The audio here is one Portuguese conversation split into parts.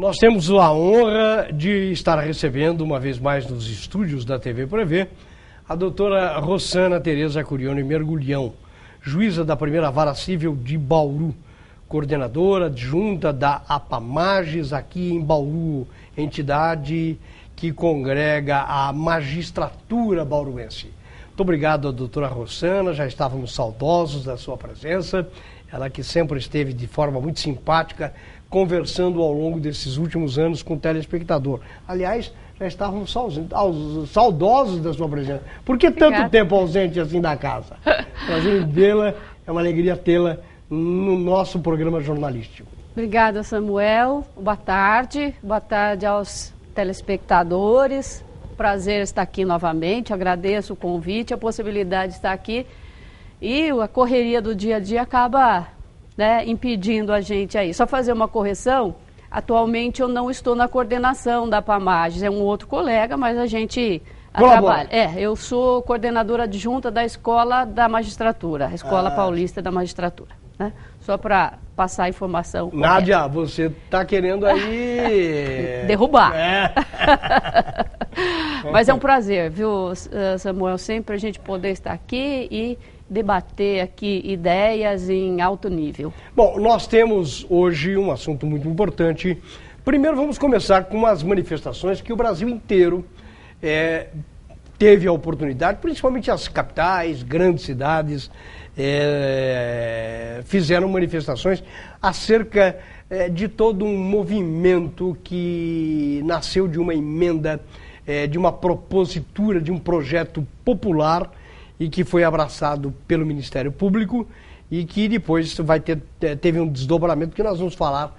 Nós temos a honra de estar recebendo, uma vez mais nos estúdios da TV Prevê, a doutora Rossana Tereza Curione Mergulhão, juíza da primeira vara civil de Bauru, coordenadora adjunta da APAMAGES aqui em Bauru, entidade que congrega a magistratura bauruense. Muito obrigado, doutora Rossana, já estávamos saudosos da sua presença, ela que sempre esteve de forma muito simpática, conversando ao longo desses últimos anos com o telespectador. Aliás, já estávamos saudosos da sua presença. Por que tanto tempo ausente assim da casa? Prazer em vê-la, é uma alegria tê-la no nosso programa jornalístico. Obrigada, Samuel. Boa tarde aos telespectadores. Prazer estar aqui novamente, agradeço o convite, a possibilidade de estar aqui. E a correria do dia a dia acaba impedindo a gente aí. Só fazer uma correção, atualmente eu não estou na coordenação da APAMAGES, é um outro colega, mas a gente trabalha. Eu sou coordenadora adjunta da Escola da Magistratura, a Escola Paulista da Magistratura, né? Só para passar a informação. Nádia, você está querendo aí... derrubar. Mas é um prazer, viu, Samuel, sempre a gente poder estar aqui e debater aqui ideias em alto nível. Bom, nós temos hoje um assunto muito importante. Primeiro vamos começar com as manifestações que o Brasil inteiro teve a oportunidade, principalmente as capitais, grandes cidades, fizeram manifestações acerca de todo um movimento que nasceu de uma emenda, de uma propositura, de um projeto popular e que foi abraçado pelo Ministério Público e que depois teve um desdobramento que nós vamos falar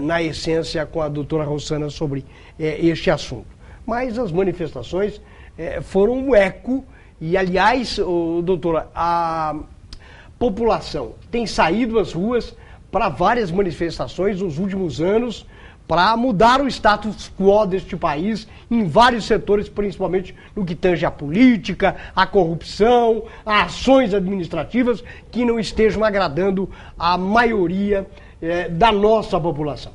na essência com a doutora Rossana sobre este assunto. Mas as manifestações foram um eco e, aliás, doutora, a população tem saído às ruas para várias manifestações nos últimos anos para mudar o status quo deste país em vários setores, principalmente no que tange à política, à corrupção, a ações administrativas que não estejam agradando a maioria da nossa população.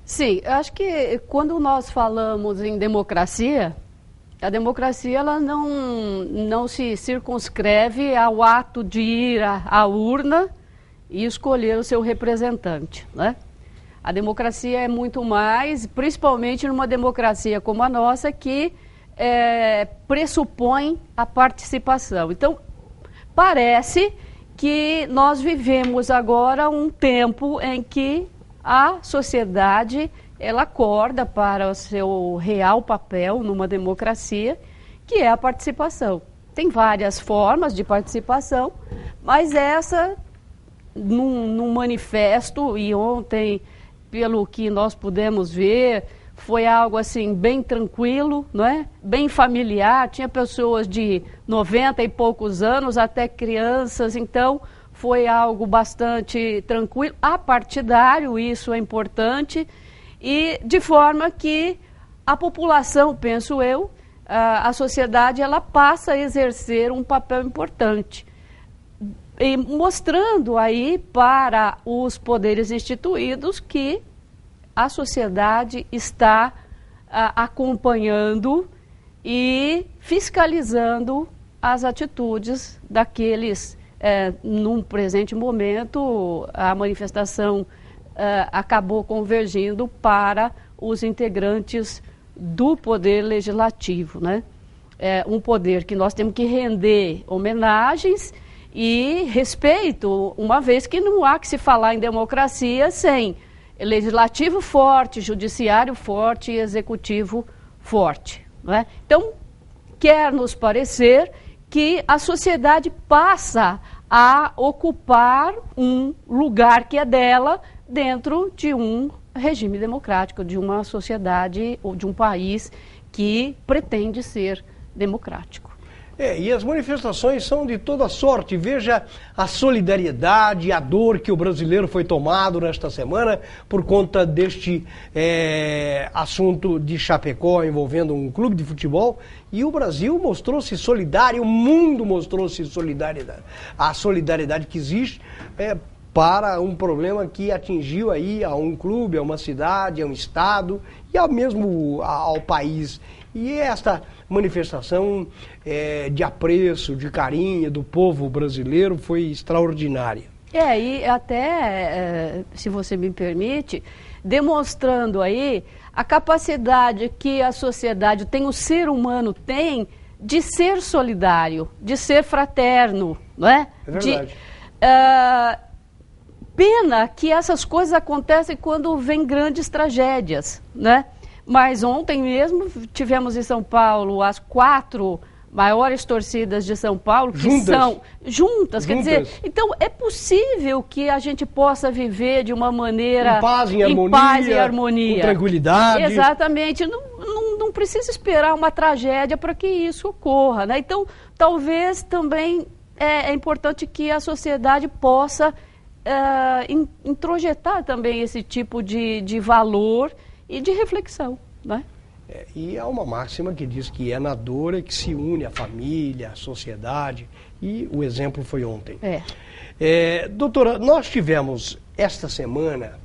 Sim, eu acho que quando nós falamos em democracia, a democracia ela não se circunscreve ao ato de ir à urna e escolher o seu representante, né? A democracia é muito mais, principalmente numa democracia como a nossa, que pressupõe a participação. Então, parece que nós vivemos agora um tempo em que a sociedade ela acorda para o seu real papel numa democracia, que é a participação. Tem várias formas de participação, mas essa, num manifesto, e ontem, pelo que nós pudemos ver, foi algo assim bem tranquilo, não é? Bem familiar, tinha pessoas de 90 e poucos anos até crianças, então foi algo bastante tranquilo, apartidário, isso é importante, e de forma que a população, penso eu, a sociedade, ela passa a exercer um papel importante. E mostrando aí para os poderes instituídos que a sociedade está acompanhando e fiscalizando as atitudes daqueles. Num presente momento, a manifestação acabou convergindo para os integrantes do Poder Legislativo, né? Um poder que nós temos que render homenagens e respeito, uma vez que não há que se falar em democracia sem legislativo forte, judiciário forte e executivo forte, não é? Então, quer nos parecer que a sociedade passa a ocupar um lugar que é dela dentro de um regime democrático, de uma sociedade ou de um país que pretende ser democrático. E as manifestações são de toda sorte. Veja a solidariedade, a dor que o brasileiro foi tomado nesta semana por conta deste assunto de Chapecó envolvendo um clube de futebol. E o Brasil mostrou-se solidário, o mundo mostrou-se solidariedade. A solidariedade que existe para um problema que atingiu aí a um clube, a uma cidade, a um estado e ao mesmo ao país. E esta manifestação de apreço, de carinho do povo brasileiro foi extraordinária. E até, se você me permite, demonstrando aí a capacidade que a sociedade tem, o ser humano tem, de ser solidário, de ser fraterno, não é? É verdade. Pena que essas coisas acontecem quando vem grandes tragédias, né? Mas ontem mesmo tivemos em São Paulo as 4 maiores torcidas de São Paulo, que são juntas, quer dizer, então é possível que a gente possa viver de uma maneira em paz e harmonia, com tranquilidade. Exatamente, não precisa esperar uma tragédia para que isso ocorra, né? Então, talvez também é importante que a sociedade possa introjetar também esse tipo de valor e de reflexão, né? E há uma máxima que diz que é na dor que se une a família, a sociedade, e o exemplo foi ontem. Doutora, nós tivemos esta semana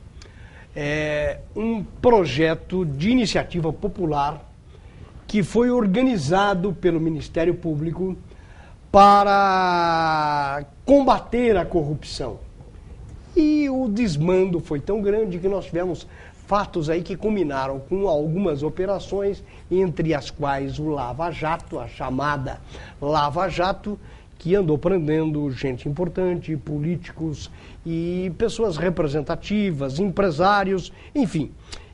um projeto de iniciativa popular que foi organizado pelo Ministério Público para combater a corrupção. E o desmando foi tão grande que nós tivemos fatos aí que culminaram com algumas operações, entre as quais o Lava Jato, a chamada Lava Jato, que andou prendendo gente importante, políticos e pessoas representativas, empresários, enfim.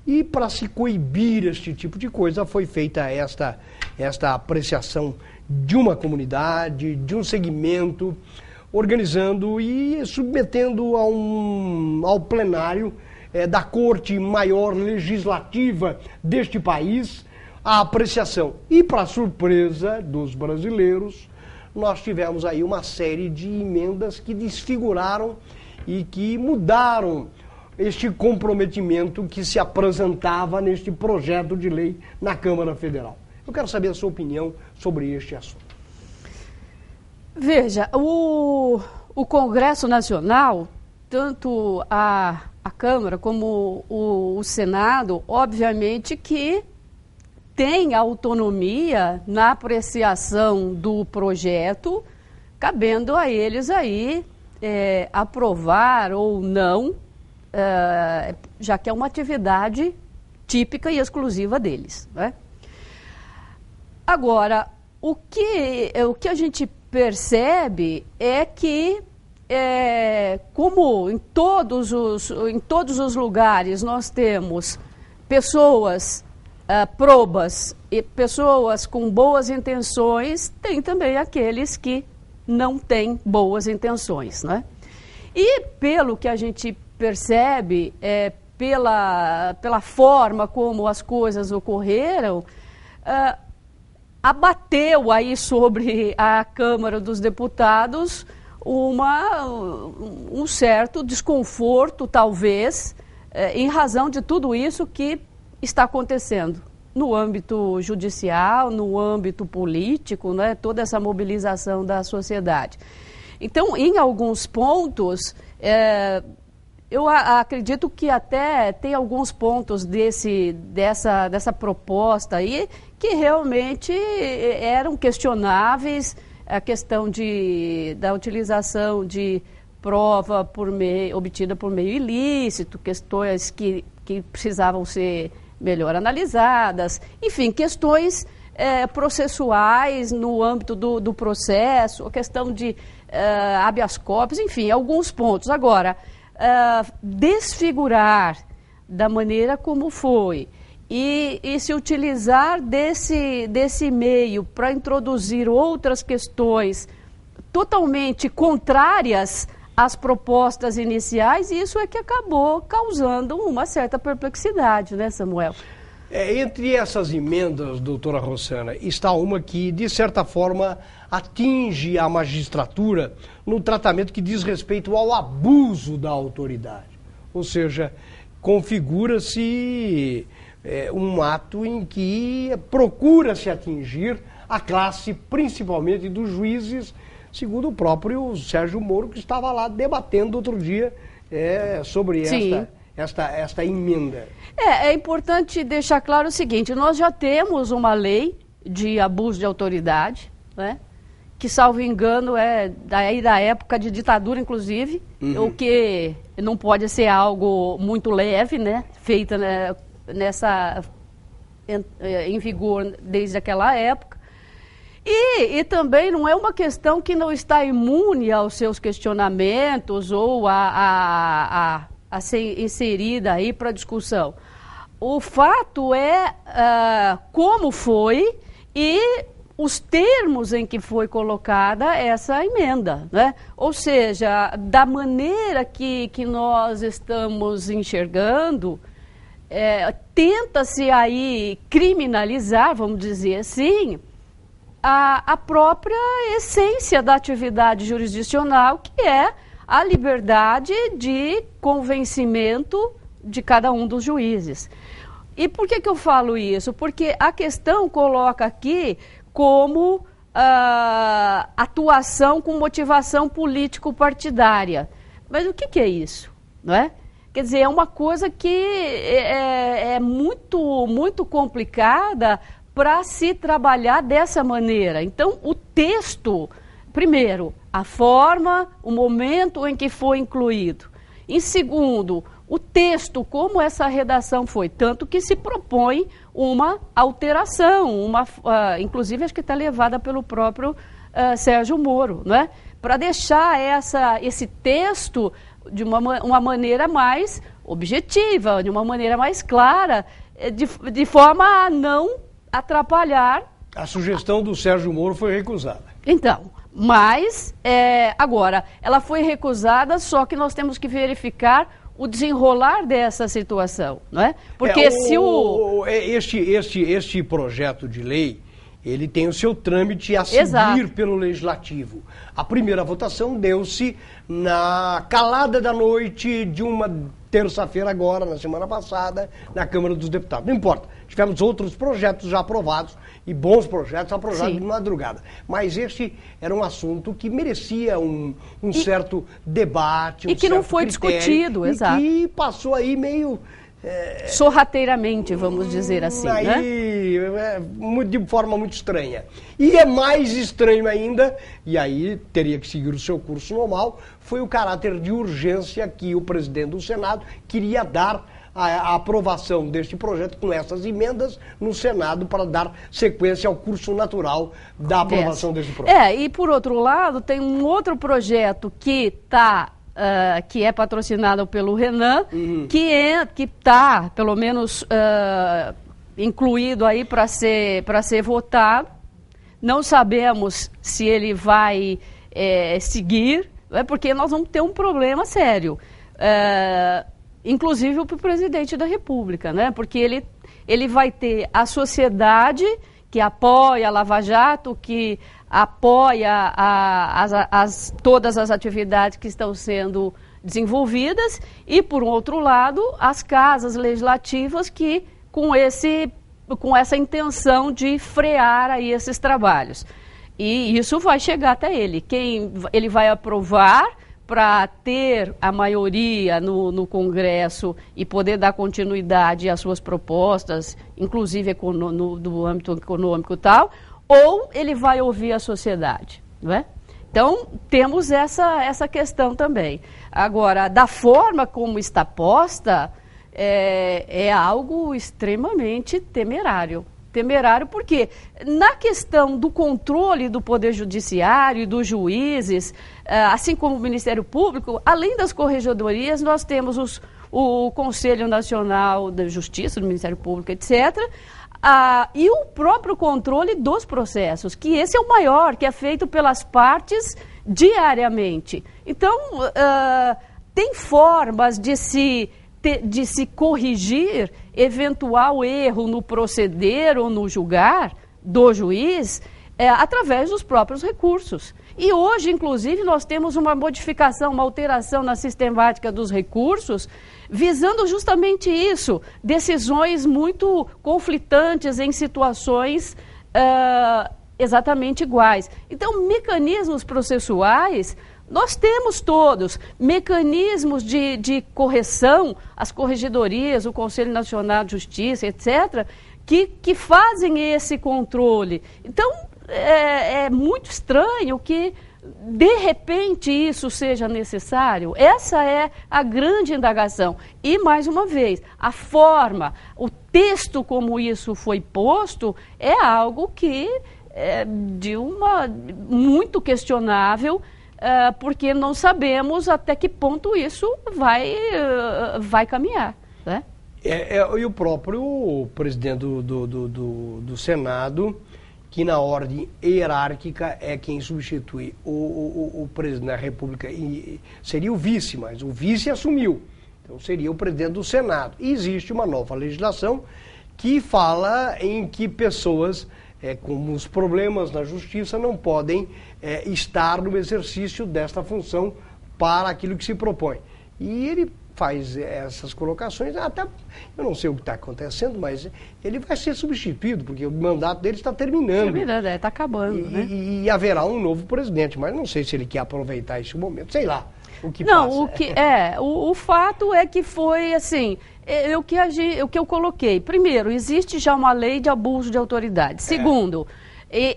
E para se coibir este tipo de coisa foi feita esta apreciação de uma comunidade, de um segmento, organizando e submetendo ao plenário da Corte Maior Legislativa deste país a apreciação. E, para surpresa dos brasileiros, nós tivemos aí uma série de emendas que desfiguraram e que mudaram este comprometimento que se apresentava neste projeto de lei na Câmara Federal. Eu quero saber a sua opinião sobre este assunto. Veja, o Congresso Nacional, tanto a Câmara como o Senado, obviamente que tem autonomia na apreciação do projeto, cabendo a eles aí aprovar ou não, já que é uma atividade típica e exclusiva deles, né? Agora, o que a gente percebe é que como em todos os lugares nós temos pessoas probas e pessoas com boas intenções, tem também aqueles que não têm boas intenções, né? E pelo que a gente percebe, pela forma como as coisas ocorreram, abateu aí sobre a Câmara dos Deputados um certo desconforto, talvez, em razão de tudo isso que está acontecendo no âmbito judicial, no âmbito político, né, toda essa mobilização da sociedade. Então, em alguns pontos, eu acredito que até tem alguns pontos dessa proposta aí que realmente eram questionáveis, a questão da utilização de prova obtida por meio ilícito, questões que precisavam ser melhor analisadas, enfim, questões processuais no âmbito do processo, a questão de habeas corpus, enfim, alguns pontos. Agora, desfigurar da maneira como foi e se utilizar desse meio para introduzir outras questões totalmente contrárias às propostas iniciais, isso é que acabou causando uma certa perplexidade, né, Samuel? Entre essas emendas, doutora Rossana, está uma que, de certa forma, atinge a magistratura no tratamento que diz respeito ao abuso da autoridade. Ou seja, configura-se um ato em que procura-se atingir a classe, principalmente dos juízes, segundo o próprio Sérgio Moro, que estava lá debatendo outro dia sobre esta emenda. É importante deixar claro o seguinte, nós já temos uma lei de abuso de autoridade, né? Que, salvo engano, é da época de ditadura, inclusive, o que não pode ser algo muito leve, né? Feita, né, em vigor desde aquela época. E também não é uma questão que não está imune aos seus questionamentos ou a ser inserida aí para discussão. O fato é como foi e os termos em que foi colocada essa emenda, né? Ou seja, da maneira que nós estamos enxergando, tenta-se aí criminalizar, vamos dizer assim, a própria essência da atividade jurisdicional, que é a liberdade de convencimento de cada um dos juízes. E por que eu falo isso? Porque a questão coloca aqui como atuação com motivação político-partidária. Mas o que é isso? Não é? Quer dizer, é uma coisa que é muito, muito complicada para se trabalhar dessa maneira. Então, o texto, primeiro, a forma, o momento em que foi incluído. Em segundo, o texto, como essa redação foi, tanto que se propõe uma alteração, inclusive acho que está levada pelo próprio Sérgio Moro, né? Para deixar esse texto de uma maneira mais objetiva, de uma maneira mais clara, de forma a não atrapalhar. A sugestão do Sérgio Moro foi recusada. Então, mas, agora, ela foi recusada, só que nós temos que verificar o desenrolar dessa situação, não é? Porque este projeto de lei, ele tem o seu trâmite a seguir Exato. Pelo Legislativo. A primeira votação deu-se na calada da noite de uma terça-feira agora, na semana passada, na Câmara dos Deputados. Não importa, tivemos outros projetos já aprovados, e bons projetos aprovados de madrugada. Mas este era um assunto que merecia um certo debate, e que não foi critério, discutido, exato. E passou aí meio... sorrateiramente, vamos dizer assim, aí, né? De forma muito estranha. E é mais estranho ainda, e aí teria que seguir o seu curso normal, foi o caráter de urgência que o presidente do Senado queria dar a aprovação deste projeto com essas emendas no Senado para dar sequência ao curso natural da aprovação desse projeto. E por outro lado, tem um outro projeto que é patrocinado pelo Renan, que está, pelo menos, incluído aí para ser votado. Não sabemos se ele vai seguir, porque nós vamos ter um problema sério. Inclusive para o presidente da República, né? Porque ele vai ter a sociedade que apoia a Lava Jato, que apoia todas as atividades que estão sendo desenvolvidas, e, por outro lado, as casas legislativas que, com essa intenção de frear aí esses trabalhos. E isso vai chegar até ele. Ele vai aprovar para ter a maioria no Congresso e poder dar continuidade às suas propostas, inclusive do âmbito econômico e tal, ou ele vai ouvir a sociedade, não é? Então, temos essa questão também. Agora, da forma como está posta, é algo extremamente temerário. Temerário porque, na questão do controle do Poder Judiciário e dos juízes, assim como o Ministério Público, além das corregedorias, nós temos o Conselho Nacional da Justiça, do Ministério Público, etc., e o próprio controle dos processos, que esse é o maior, que é feito pelas partes diariamente. Então, tem formas de se corrigir eventual erro no proceder ou no julgar do juiz através dos próprios recursos. E hoje, inclusive, nós temos uma modificação, uma alteração na sistemática dos recursos, visando justamente isso, decisões muito conflitantes em situações exatamente iguais. Então, mecanismos processuais, nós temos todos, mecanismos de correção, as corregedorias, o Conselho Nacional de Justiça, etc., que fazem esse controle. Então, é muito estranho que, de repente, isso seja necessário. Essa é a grande indagação. E, mais uma vez, a forma, o texto como isso foi posto, é algo que é muito questionável, porque não sabemos até que ponto isso vai caminhar, né? E o próprio presidente do Senado, que na ordem hierárquica é quem substitui o presidente da República, e seria o vice, mas o vice assumiu, então seria o presidente do Senado. E existe uma nova legislação que fala em que pessoas com os problemas na justiça não podem estar no exercício desta função para aquilo que se propõe. E ele faz essas colocações, até eu não sei o que está acontecendo, mas ele vai ser substituído, porque o mandato dele está terminando. Está acabando, né? E haverá um novo presidente, mas não sei se ele quer aproveitar esse momento, sei lá o que não, passa. O fato é que foi assim, o que eu coloquei. Primeiro, existe já uma lei de abuso de autoridade. Segundo,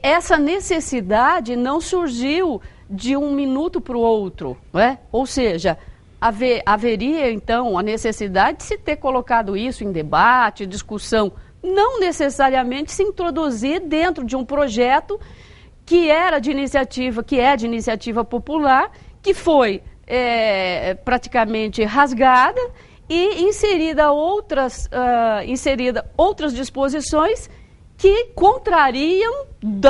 essa necessidade não surgiu de um minuto para o outro, não é? Ou seja, haveria, então, a necessidade de se ter colocado isso em debate, discussão, não necessariamente se introduzir dentro de um projeto que é de iniciativa popular, que foi praticamente rasgada e inserida outras disposições que contrariam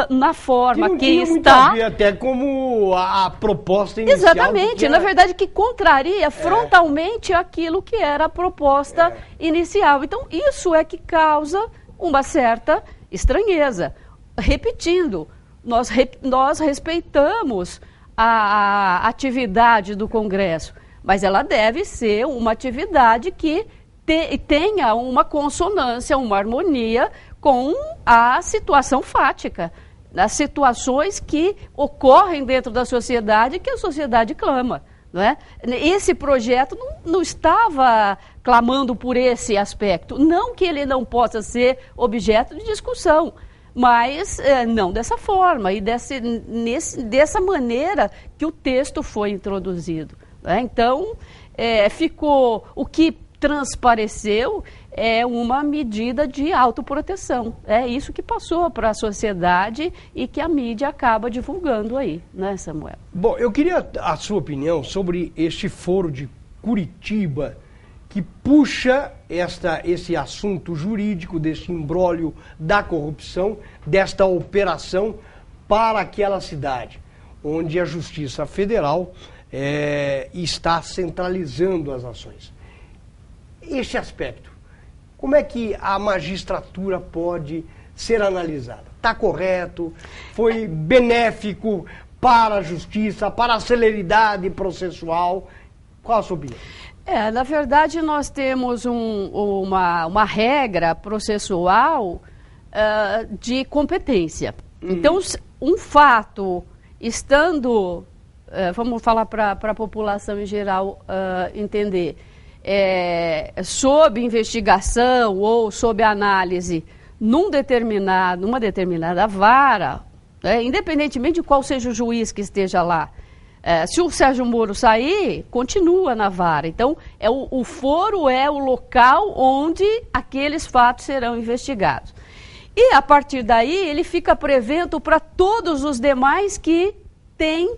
na forma que está... até como a proposta inicial. Exatamente, na verdade que contraria frontalmente aquilo que era a proposta inicial. Então isso é que causa uma certa estranheza. Repetindo, nós respeitamos a atividade do Congresso, mas ela deve ser uma atividade que tenha uma consonância, uma harmonia com a situação fática, as situações que ocorrem dentro da sociedade, que a sociedade clama, não é? Esse projeto não estava clamando por esse aspecto, não que ele não possa ser objeto de discussão, mas não dessa forma e dessa maneira que o texto foi introduzido, né? Então, ficou o que transpareceu uma medida de autoproteção. É isso que passou para a sociedade e que a mídia acaba divulgando aí, né, Samuel? Bom, eu queria a sua opinião sobre este foro de Curitiba que puxa esse assunto jurídico, deste imbróglio da corrupção, desta operação para aquela cidade, onde a Justiça Federal está centralizando as ações. Este aspecto, como é que a magistratura pode ser analisada? Está correto? Foi benéfico para a justiça, para a celeridade processual? Qual a sua opinião? Na verdade, nós temos uma regra processual de competência. Então, um fato estando, vamos falar para a população em geral entender, sob investigação ou sob análise numa determinada vara, independentemente de qual seja o juiz que esteja lá, se o Sérgio Moro sair, continua na vara. Então, o foro é o local onde aqueles fatos serão investigados. E, a partir daí, ele fica prevento para todos os demais que têm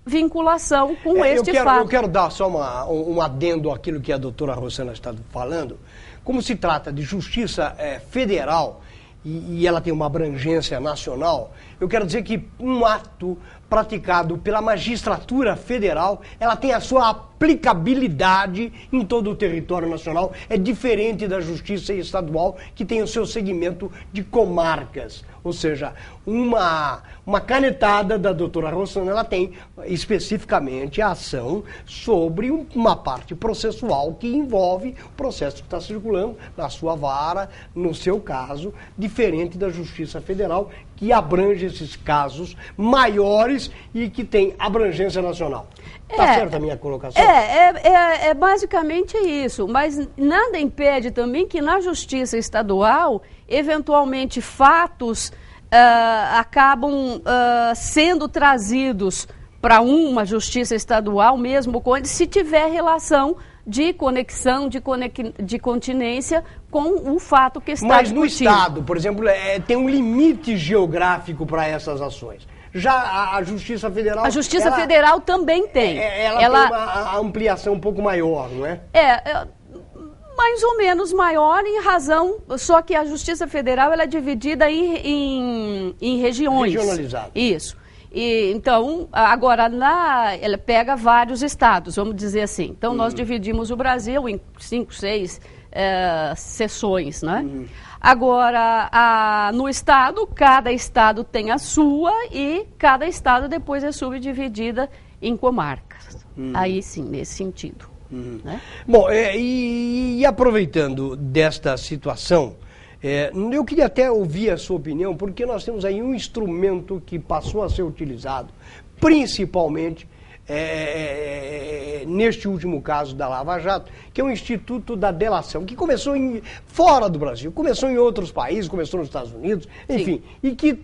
vinculação com este fato. Eu quero dar só um adendo àquilo que a doutora Rosana está falando. Como se trata de justiça federal e ela tem uma abrangência nacional, eu quero dizer que um ato praticado pela magistratura federal, ela tem a sua aplicabilidade em todo o território nacional. É diferente da justiça estadual, que tem o seu segmento de comarcas. Ou seja, uma canetada da doutora Rossana, ela tem especificamente a ação sobre uma parte processual que envolve o processo que está circulando na sua vara, no seu caso, diferente da Justiça Federal, que abrange esses casos maiores e que tem abrangência nacional. Está certa a minha colocação? É basicamente isso, mas nada impede também que na Justiça Estadual, eventualmente, fatos acabam sendo trazidos para uma Justiça Estadual, mesmo quando se tiver relação de conexão, de continência com o fato que está discutido. Mas no Estado, por exemplo, tem um limite geográfico para essas ações. Já a Justiça Federal... A Justiça Federal também tem. Ela tem uma ampliação um pouco maior, não é? Mais ou menos maior em razão... Só que a Justiça Federal ela é dividida em regiões. Regionalizada. Isso. E, então, agora, ela pega vários estados, vamos dizer assim. Então, nós dividimos o Brasil em 5, 6 seções, né? Agora, no estado, cada estado tem a sua e cada estado depois é subdividida em comarcas. Aí sim, nesse sentido. Né? Bom, e aproveitando desta situação, eu queria até ouvir a sua opinião, porque nós temos aí um instrumento que passou a ser utilizado, principalmente neste último caso da Lava Jato, que é o Instituto da Delação, que começou fora do Brasil, começou em outros países, começou nos Estados Unidos, enfim, e que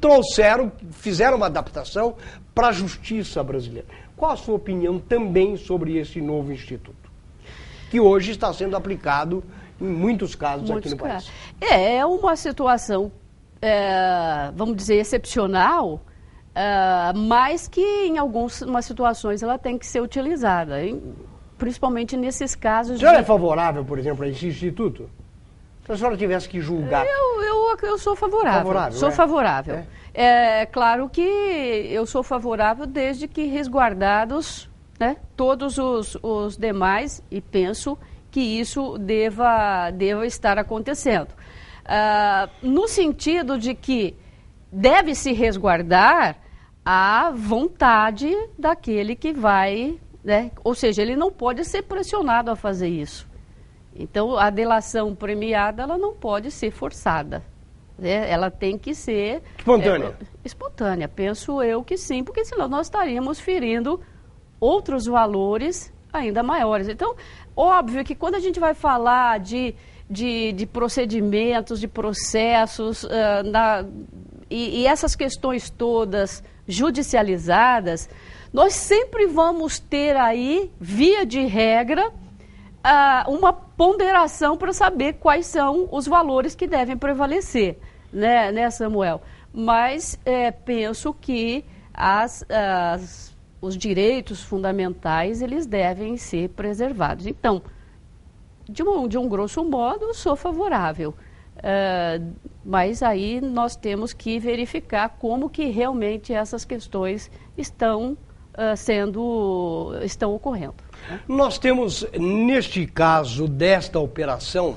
fizeram uma adaptação para a justiça brasileira. Qual a sua opinião também sobre esse novo instituto, que hoje está sendo aplicado em muitos casos aqui no país? É uma situação, vamos dizer, excepcional, mas que em algumas situações ela tem que ser utilizada, principalmente nesses casos. A senhora é favorável, por exemplo, a esse instituto? Se a senhora tivesse que julgar... Eu sou favorável. Sou favorável. É claro que eu sou favorável desde que resguardados, né, todos os demais, e penso que isso deva estar acontecendo. No sentido de que deve se resguardar a vontade daquele que vai, né? Ou seja, ele não pode ser pressionado a fazer isso. Então, a delação premiada, ela não pode ser forçada, né? Ela tem que ser... Espontânea. Espontânea, penso eu que sim, porque senão nós estaríamos ferindo outros valores ainda maiores. Então, óbvio que quando a gente vai falar de procedimentos, de processos, e essas questões todas judicializadas, nós sempre vamos ter aí, via de regra, uma ponderação para saber quais são os valores que devem prevalecer, né, Samuel? Mas penso que os direitos fundamentais, eles devem ser preservados. Então, de um grosso modo, sou favorável. Mas aí nós temos que verificar como que realmente essas questões estão ocorrendo. Né? Nós temos, neste caso desta operação,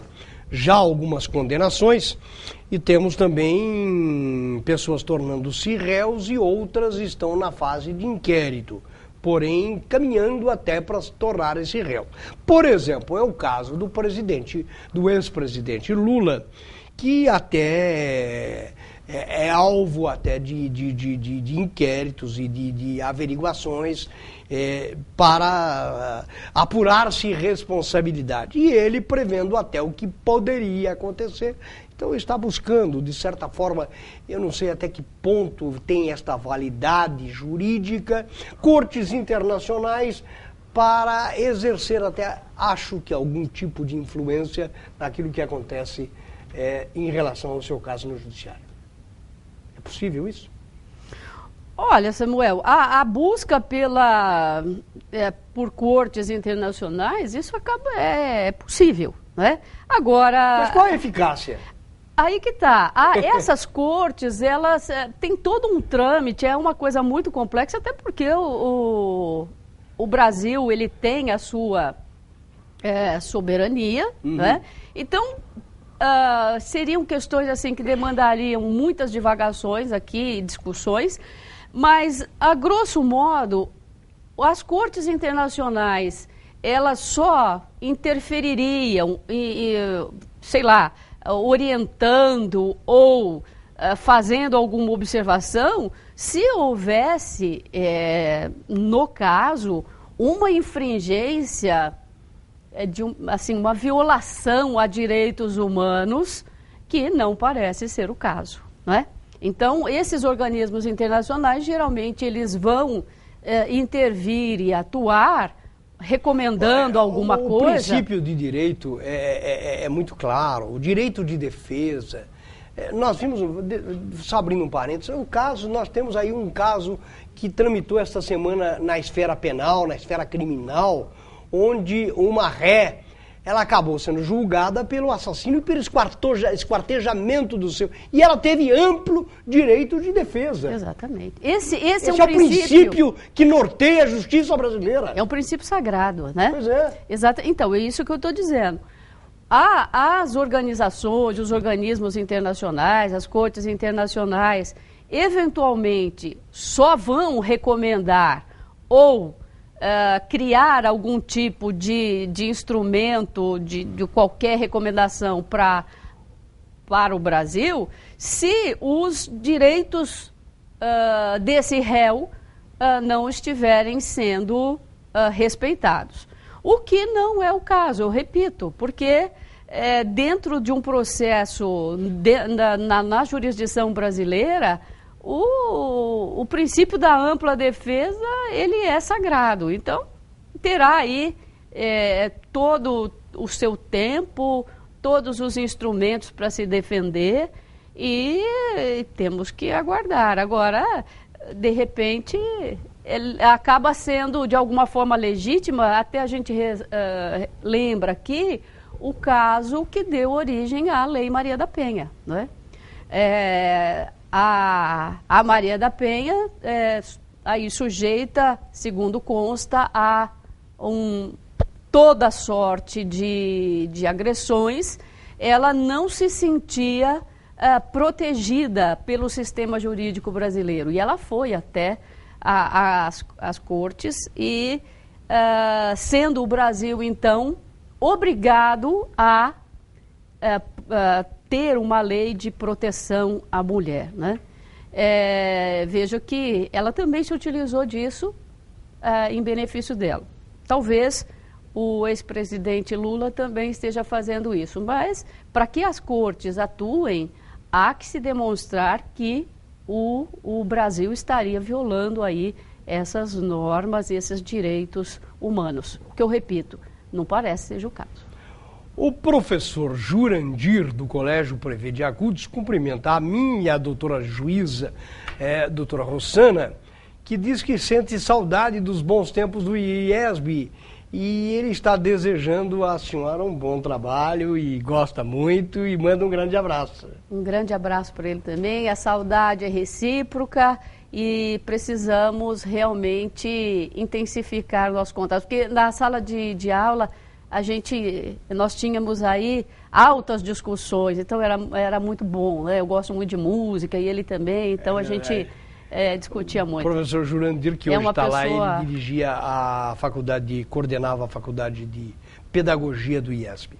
já algumas condenações e temos também pessoas tornando-se réus e outras estão na fase de inquérito, porém caminhando até para se tornar-se réu. Por exemplo, é o caso do ex-presidente Lula, que até é alvo até de inquéritos e de averiguações para apurar-se responsabilidade. E ele prevendo até o que poderia acontecer. Então está buscando, de certa forma, eu não sei até que ponto tem esta validade jurídica, cortes internacionais para exercer até, acho que algum tipo de influência naquilo que acontece em relação ao seu caso no judiciário. É possível isso? Olha, Samuel, a busca por cortes internacionais, isso é possível, né? Agora... Mas qual é a eficácia? Aí que tá. Essas cortes, elas têm todo um trâmite, é uma coisa muito complexa, até porque o Brasil, ele tem a sua soberania, né? Então, seriam questões assim que demandariam muitas divagações aqui, discussões, mas, a grosso modo, as cortes internacionais, elas só interfeririam, sei lá, orientando ou fazendo alguma observação, se houvesse, no caso, uma infringência, uma violação a direitos humanos, que não parece ser o caso, não é? Então, esses organismos internacionais, geralmente, eles vão intervir e atuar recomendando alguma coisa. O princípio de direito é muito claro, o direito de defesa. Nós vimos, só abrindo um parênteses, nós temos aí um caso que tramitou esta semana na esfera penal, na esfera criminal, onde uma ré, ela acabou sendo julgada pelo assassínio e pelo esquartejamento do seu... E ela teve amplo direito de defesa. Exatamente. Esse é o princípio que norteia a justiça brasileira. É um princípio sagrado, né? Pois é. Exato. Então, é isso que eu estou dizendo. As organizações, os organismos internacionais, as cortes internacionais, eventualmente só vão recomendar ou criar algum tipo de instrumento, de qualquer recomendação para o Brasil, se os direitos desse réu não estiverem sendo respeitados. O que não é o caso, eu repito, porque dentro de um processo na jurisdição brasileira, o princípio da ampla defesa, ele é sagrado. Então, terá aí todo o seu tempo, todos os instrumentos para se defender e temos que aguardar. Agora, de repente, acaba sendo de alguma forma legítima, até a gente lembra aqui o caso que deu origem à Lei Maria da Penha, não é? A Maria da Penha aí sujeita, segundo consta, a toda sorte de agressões. Ela não se sentia protegida pelo sistema jurídico brasileiro. E ela foi até as cortes e, sendo o Brasil, então, obrigado a ter uma lei de proteção à mulher, né? Vejo que ela também se utilizou disso em benefício dela. Talvez o ex-presidente Lula também esteja fazendo isso, mas para que as cortes atuem, há que se demonstrar que o Brasil estaria violando aí essas normas e esses direitos humanos, que eu repito, não parece seja o caso. O professor Jurandir, do Colégio Prevê de Agudos, cumprimenta a mim e a doutora juíza, doutora Rossana, que diz que sente saudade dos bons tempos do IESB e ele está desejando à senhora um bom trabalho e gosta muito e manda um grande abraço. Um grande abraço para ele também. A saudade é recíproca e precisamos realmente intensificar o nosso contato, porque na sala de aula nós tínhamos aí altas discussões, então era muito bom, né? Eu gosto muito de música e ele também, então a gente discutia muito. O professor Jurandir, que hoje está lá, ele dirigia a faculdade, coordenava a faculdade de pedagogia do IESB.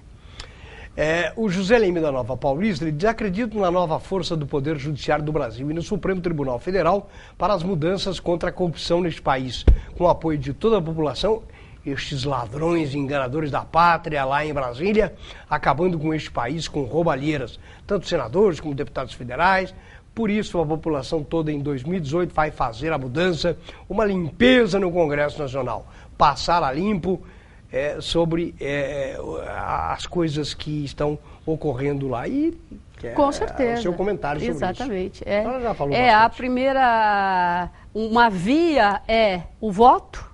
O José Leme da Nova Paulista, ele diz: acredito na nova força do Poder Judiciário do Brasil e no Supremo Tribunal Federal para as mudanças contra a corrupção neste país, com o apoio de toda a população. Estes ladrões e enganadores da pátria lá em Brasília, acabando com este país com roubalheiras, tanto senadores como deputados federais. Por isso, a população toda em 2018 vai fazer a mudança, uma limpeza no Congresso Nacional, passar a limpo sobre as coisas que estão ocorrendo lá. E com certeza. O seu comentário sobre exatamente, isso. Exatamente. Já falou a primeira, uma via é o voto,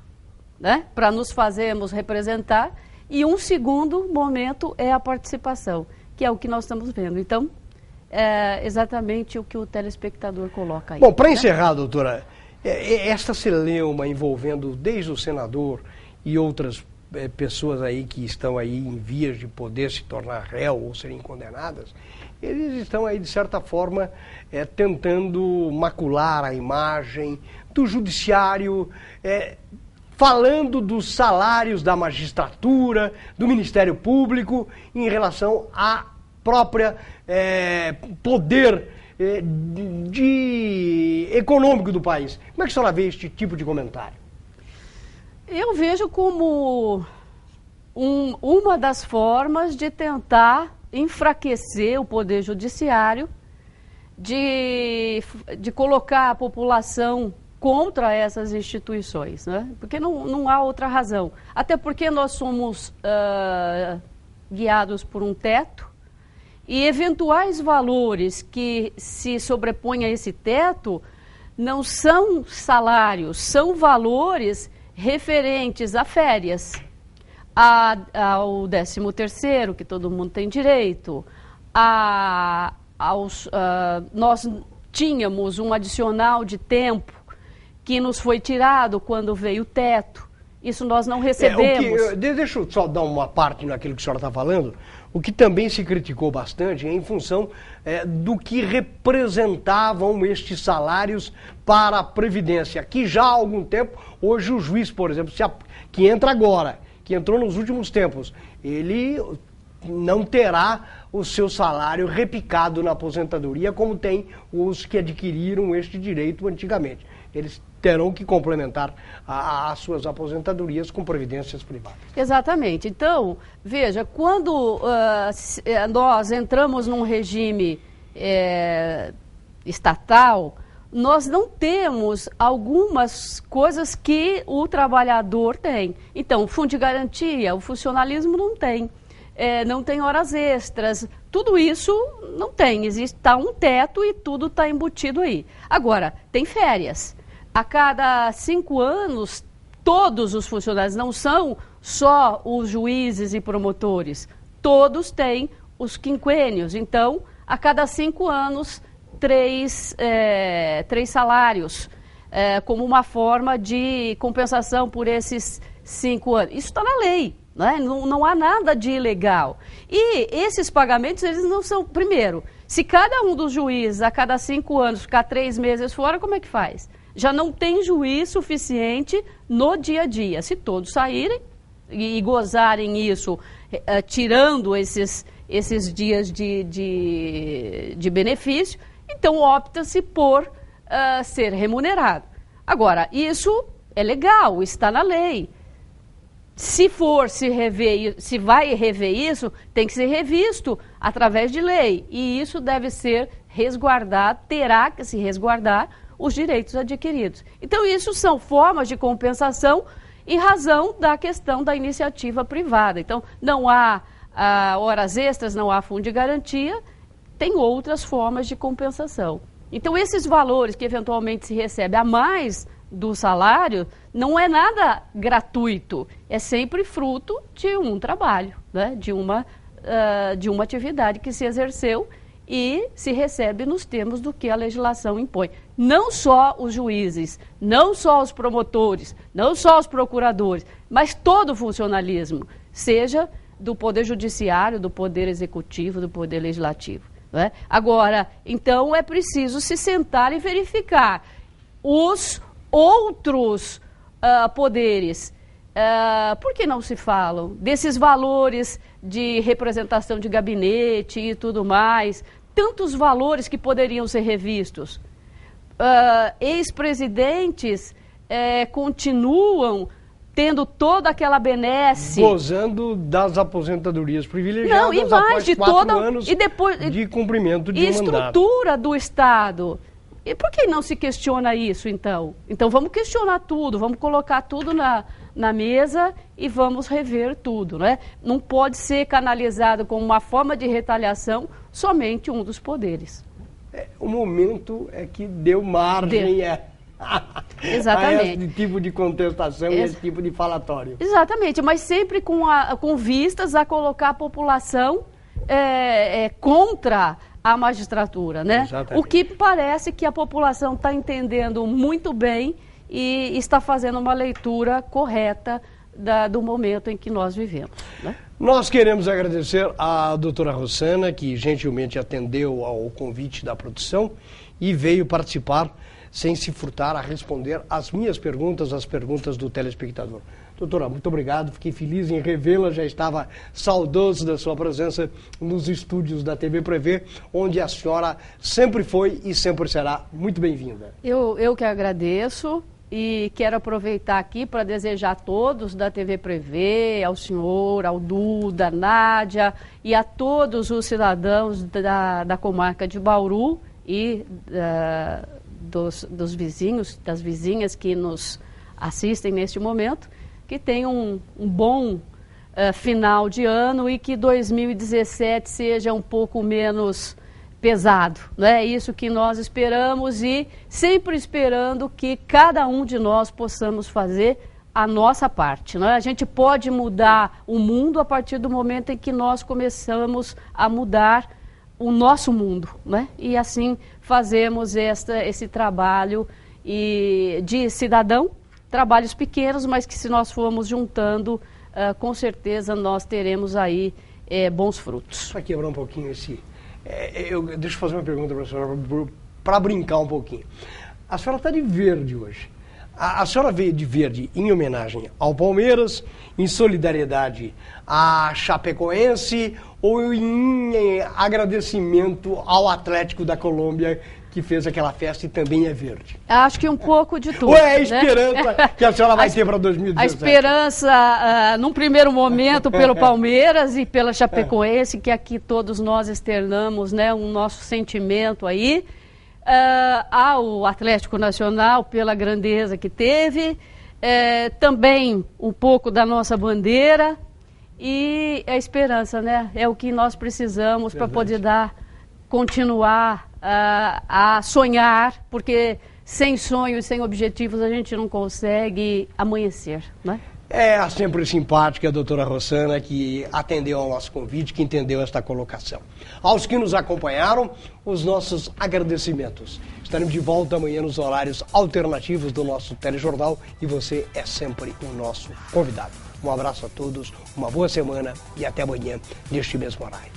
né, para nos fazermos representar, e um segundo momento é a participação, que é o que nós estamos vendo. Então, exatamente o que o telespectador coloca aí. Bom, para né? encerrar, doutora, esta celeuma envolvendo desde o senador e outras pessoas aí que estão aí em vias de poder se tornar réu ou serem condenadas, eles estão aí, de certa forma, tentando macular a imagem do judiciário, falando dos salários da magistratura, do Ministério Público, em relação à própria poder econômico do país. Como é que a senhora vê este tipo de comentário? Eu vejo como uma das formas de tentar enfraquecer o poder judiciário, de colocar a população contra essas instituições, né? Porque não há outra razão. Até porque nós somos guiados por um teto e eventuais valores que se sobrepõem a esse teto não são salários, são valores referentes a férias, ao 13º, que todo mundo tem direito, nós tínhamos um adicional de tempo que nos foi tirado quando veio o teto. Isso nós não recebemos. Deixa eu só dar uma parte naquilo que a senhora está falando. O que também se criticou bastante é em função do que representavam estes salários para a Previdência, que já há algum tempo, hoje o juiz, por exemplo, que entra agora, que entrou nos últimos tempos, ele não terá o seu salário repicado na aposentadoria como tem os que adquiriram este direito antigamente. Eles terão que complementar as suas aposentadorias com previdências privadas. Exatamente. Então, veja, quando nós entramos num regime estatal, nós não temos algumas coisas que o trabalhador tem. Então, fundo de garantia, o funcionalismo não tem. Não tem horas extras, tudo isso não tem. Está um teto e tudo está embutido aí. Agora, tem férias. A cada 5 anos, todos os funcionários, não são só os juízes e promotores, todos têm os quinquênios. Então, a cada 5 anos, 3 salários, como uma forma de compensação por esses 5 anos. Isso está na lei, né? Não há nada de ilegal. E esses pagamentos, eles não são... Primeiro, se cada um dos juízes, a cada 5 anos, ficar 3 meses fora, como é que faz? Já não tem juiz suficiente no dia a dia. Se todos saírem e gozarem isso, tirando esses dias de benefício, então opta-se por ser remunerado. Agora, isso é legal, está na lei. Se vai rever isso, tem que ser revisto através de lei. E isso deve ser resguardado, terá que se resguardar os direitos adquiridos. Então, isso são formas de compensação em razão da questão da iniciativa privada. Então, não há horas extras, não há fundo de garantia, tem outras formas de compensação. Então, esses valores que eventualmente se recebe a mais do salário, não é nada gratuito, é sempre fruto de um trabalho, né? de uma atividade que se exerceu e se recebe nos termos do que a legislação impõe. Não só os juízes, não só os promotores, não só os procuradores, mas todo o funcionalismo, seja do Poder Judiciário, do Poder Executivo, do Poder Legislativo. Né? Agora, então é preciso se sentar e verificar os outros poderes. Por que não se falam desses valores de representação de gabinete e tudo mais? Tantos valores que poderiam ser revistos. Ex-presidentes continuam tendo toda aquela benesse. Gozando das aposentadorias privilegiadas. Não, e mais, após de 4 anos e depois, de cumprimento de e mandato. estrutura do Estado. E por que não se questiona isso, então? Então vamos questionar tudo, vamos colocar tudo na mesa e vamos rever tudo, né? Não pode ser canalizado como uma forma de retaliação somente um dos poderes. O momento é que deu margem Exatamente. a esse tipo de contestação e esse tipo de falatório. Exatamente, mas sempre com vistas a colocar a população contra à magistratura, né? Exatamente. O que parece que a população está entendendo muito bem e está fazendo uma leitura correta do momento em que nós vivemos, né? Nós queremos agradecer à doutora Rossana, que gentilmente atendeu ao convite da produção e veio participar sem se furtar a responder as minhas perguntas, as perguntas do telespectador. Doutora, muito obrigado, fiquei feliz em revê-la, já estava saudoso da sua presença nos estúdios da TV Prevê, onde a senhora sempre foi e sempre será muito bem-vinda. Eu que agradeço e quero aproveitar aqui para desejar a todos da TV Prevê, ao senhor, ao Duda, à Nádia e a todos os cidadãos da comarca de Bauru e dos vizinhos, das vizinhas que nos assistem neste momento, que tenham um bom final de ano e que 2017 seja um pouco menos pesado, né? É isso que nós esperamos e sempre esperando que cada um de nós possamos fazer a nossa parte, né? A gente pode mudar o mundo a partir do momento em que nós começamos a mudar o nosso mundo, né? E assim fazemos esse trabalho de cidadão, trabalhos pequenos, mas que se nós formos juntando, com certeza nós teremos aí bons frutos. Para quebrar um pouquinho deixa eu fazer uma pergunta para a senhora, para brincar um pouquinho. A senhora está de verde hoje. A senhora veio de verde em homenagem ao Palmeiras, em solidariedade à Chapecoense ou em agradecimento ao Atlético da Colômbia, que fez aquela festa e também é verde? Acho que um pouco de tudo. Ou é a esperança, né, que a senhora vai ter para 2017? A esperança, num primeiro momento, pelo Palmeiras e pela Chapecoense, que aqui todos nós externamos, né, um nosso sentimento aí. Ao Atlético Nacional, pela grandeza que teve. Também um pouco da nossa bandeira. E a esperança, né? É o que nós precisamos para poder continuar a sonhar, porque sem sonhos, sem objetivos, a gente não consegue amanhecer, né? É a sempre simpática a doutora Rossana, que atendeu ao nosso convite, que entendeu esta colocação. Aos que nos acompanharam, os nossos agradecimentos. Estaremos de volta amanhã nos horários alternativos do nosso telejornal e você é sempre o nosso convidado. Um abraço a todos, uma boa semana e até amanhã neste mesmo horário.